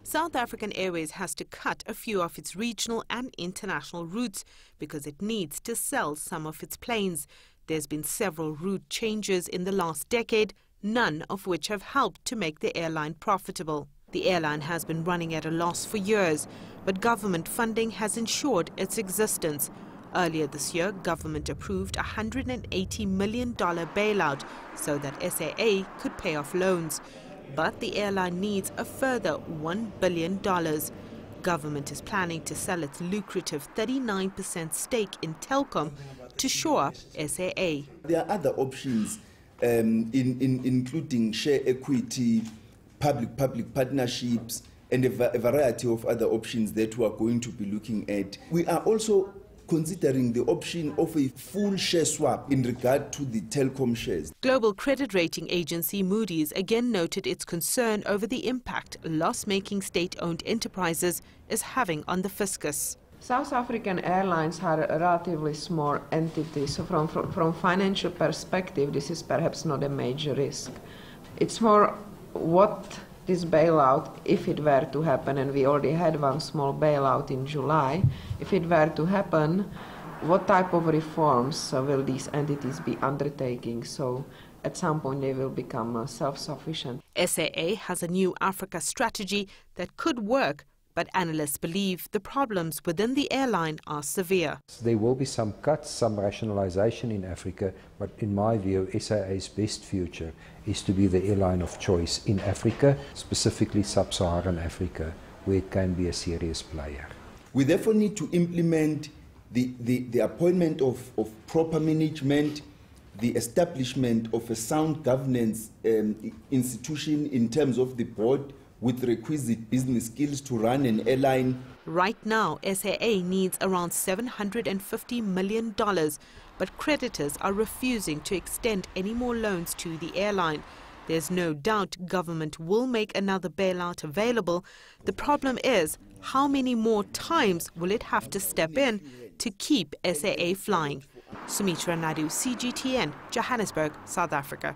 South African Airways has to cut a few of its regional and international routes because it needs to sell some of its planes. There's been several route changes in the last decade, none of which have helped to make the airline profitable. The airline has been running at a loss for years, but government funding has ensured its existence. Earlier this year, government approved a $180 million bailout so that SAA could pay off loans. But the airline needs a further $1 billion. Government is planning to sell its lucrative 39% stake in Telkom to shore up SAA. There are other options, including share equity, public-public partnerships, and a variety of other options that we are going to be looking at. We are also considering the option of a full share swap in regard to the Telkom shares. Global credit rating agency Moody's again noted its concern over the impact loss-making state-owned enterprises is having on the fiscus. South African Airlines are a relatively small entity, so from financial perspective, this is perhaps not a major risk. It's more what this bailout, if it were to happen, and we already had one small bailout in July, if it were to happen, what type of reforms will these entities be undertaking? So at some point they will become self-sufficient. SAA has a new Africa strategy that could work, but analysts believe the problems within the airline are severe. There will be some cuts, some rationalization in Africa, but in my view, SAA's best future is to be the airline of choice in Africa, specifically sub-Saharan Africa, where it can be a serious player. We therefore need to implement the appointment of proper management, the establishment of a sound governance institution in terms of the board, with requisite business skills to run an airline. Right now, SAA needs around $750 million, but creditors are refusing to extend any more loans to the airline. There's no doubt government will make another bailout available. The problem is, how many more times will it have to step in to keep SAA flying? Sumitra Nydoo, CGTN, Johannesburg, South Africa.